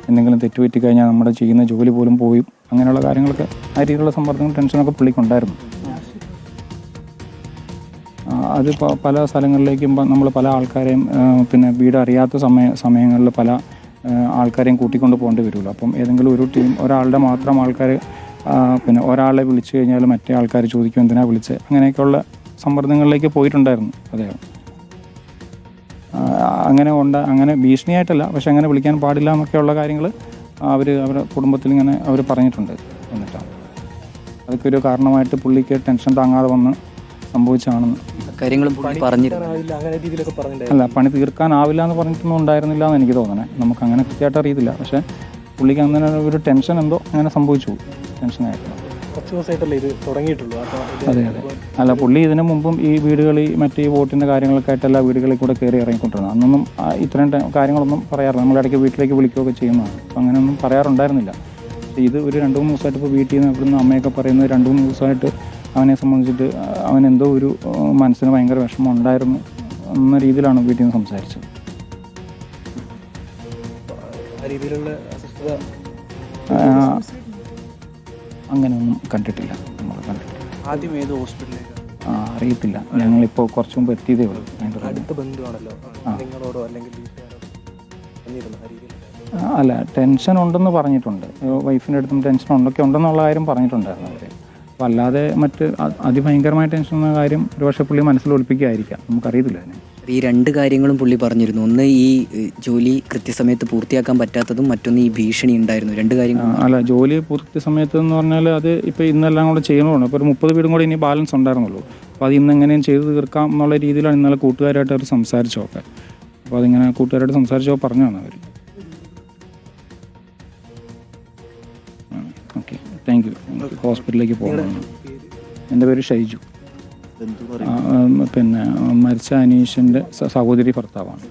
എന്തെങ്കിലും തെറ്റുപറ്റി കഴിഞ്ഞാൽ നമ്മുടെ ചെയ്യുന്ന ജോലി പോലും പോയും അങ്ങനെയുള്ള കാര്യങ്ങളൊക്കെ ആ രീതിയിലുള്ള സമ്മർദ്ദങ്ങളും ടെൻഷനൊക്കെ പുള്ളിക്കുണ്ടായിരുന്നു. അത് പല സ്ഥലങ്ങളിലേക്കും നമ്മൾ പല ആൾക്കാരെയും പിന്നെ വീട് അറിയാത്ത സമയങ്ങളിൽ പല ആൾക്കാരെയും കൂട്ടിക്കൊണ്ട് പോകേണ്ടി വരുമല്ലോ. അപ്പം ഏതെങ്കിലും ഒരു ടീം ഒരാളുടെ മാത്രം ആൾക്കാർ പിന്നെ ഒരാളെ വിളിച്ചു കഴിഞ്ഞാൽ മറ്റേ ആൾക്കാർ ചോദിക്കും എന്തിനാണ് വിളിച്ചത്, അങ്ങനെയൊക്കെയുള്ള സമ്മർദ്ദങ്ങളിലേക്ക് പോയിട്ടുണ്ടായിരുന്നു അദ്ദേഹം. അങ്ങനെ ഭീഷണിയായിട്ടല്ല, പക്ഷെ അങ്ങനെ വിളിക്കാൻ പാടില്ല എന്നൊക്കെയുള്ള കാര്യങ്ങൾ അവരുടെ കുടുംബത്തിൽ ഇങ്ങനെ അവർ പറഞ്ഞിട്ടുണ്ട്. എന്നിട്ടാണ് അതൊക്കെ ഒരു കാരണമായിട്ട് പുള്ളിക്ക് ടെൻഷൻ താങ്ങാതെ വന്ന് സംഭവിച്ചാണെന്ന്. അല്ല, പണി തീർക്കാനാവില്ല എന്ന് പറഞ്ഞിട്ടൊന്നും ഉണ്ടായിരുന്നില്ല എന്ന് എനിക്ക് തോന്നണേ. നമുക്ക് അങ്ങനെ കൃത്യമായിട്ട് അറിയത്തില്ല, പക്ഷേ പുള്ളിക്ക് അങ്ങനെ ഒരു ടെൻഷൻ എന്തോ അങ്ങനെ സംഭവിച്ചു, ടെൻഷനായിട്ട്. അതെ. അല്ല, പുള്ളി ഇതിനു മുമ്പും ഈ വീടുകളിൽ മറ്റേ വോട്ടിൻ്റെ കാര്യങ്ങളൊക്കെ ആയിട്ട് എല്ലാ വീടുകളിൽ കൂടെ കയറി ഇറങ്ങിക്കൊണ്ടിരുന്നു. അന്നൊന്നും ഇത്രയും കാര്യങ്ങളൊന്നും പറയാറില്ല. നമ്മളിടയ്ക്ക് വീട്ടിലേക്ക് വിളിക്കുകയൊക്കെ ചെയ്യുന്നതാണ്. അപ്പം അങ്ങനെയൊന്നും പറയാറുണ്ടായിരുന്നില്ല. ഇത് ഒരു 2-3 ദിവസമായിട്ട് ഇപ്പോൾ വീട്ടിൽ നിന്ന് ഇവിടുന്ന് അമ്മയൊക്കെ പറയുന്നത് 2-3 ദിവസമായിട്ട് അവനെ സംബന്ധിച്ചിട്ട് അവനെന്തോ ഒരു മനസ്സിന് ഭയങ്കര വിഷമം ഉണ്ടായിരുന്നു എന്ന രീതിയിലാണ് വീട്ടിൽ നിന്ന് സംസാരിച്ചത്. അങ്ങനെയൊന്നും കണ്ടിട്ടില്ല, നമ്മൾ കണ്ടിട്ടില്ല. ആദ്യം ഏത് ഹോസ്പിറ്റലിലേക്ക് അറിയത്തില്ല, ഞങ്ങളിപ്പോൾ കുറച്ച് മുമ്പ് എത്തിയതേ ഉള്ളൂ. അല്ല, ടെൻഷൻ ഉണ്ടെന്ന് പറഞ്ഞിട്ടുണ്ട്. വൈഫിൻ്റെ അടുത്തും ടെൻഷൻ ഉണ്ടെന്നുള്ള കാര്യം പറഞ്ഞിട്ടുണ്ടായിരുന്നു അവർ. അപ്പോൾ അല്ലാതെ മറ്റ് അതിഭയങ്കരമായ ടെൻഷൻ എന്ന കാര്യം ഒരുപക്ഷെ പുള്ളി മനസ്സിൽ ഒളിപ്പിക്കുകയായിരിക്കാം, നമുക്കറിയത്തില്ല അതിനെ. ഈ 2 കാര്യങ്ങളും പുള്ളി പറഞ്ഞിരുന്നു. ഒന്ന് ഈ ജോലി കൃത്യസമയത്ത് പൂർത്തിയാക്കാൻ പറ്റാത്തതും, മറ്റൊന്ന് ഈ ഭീഷണി ഉണ്ടായിരുന്നു. 2 കാര്യങ്ങൾ. അല്ല, ജോലി കൃത്യസമയത്ത് എന്ന് പറഞ്ഞാൽ അത് ഇപ്പോൾ ഇന്നെല്ലാം കൂടെ ചെയ്യണമാണ്. ഇപ്പോൾ ഒരു 30 വീടും കൂടെ ഇനി ബാലൻസ് ഉണ്ടായിരുന്നുള്ളൂ. അപ്പോൾ അത് ഇന്നെങ്ങനെയും ചെയ്ത് തീർക്കാം എന്നുള്ള രീതിയിലാണ് ഇന്നലെ കൂട്ടുകാരായിട്ട് അവർ സംസാരിച്ചൊക്കെ. അപ്പോൾ അതിങ്ങനെ കൂട്ടുകാരായിട്ട് സംസാരിച്ചോ പറഞ്ഞതാണ് അവർ. Okay, thank you. ഹോസ്പിറ്റലിലേക്ക് പോകണം. എൻ്റെ പേര് ഷൈജു. പിന്നെ മരിച്ച അനീഷിൻ്റെ സഹോദരി ഭർത്താവാണ്.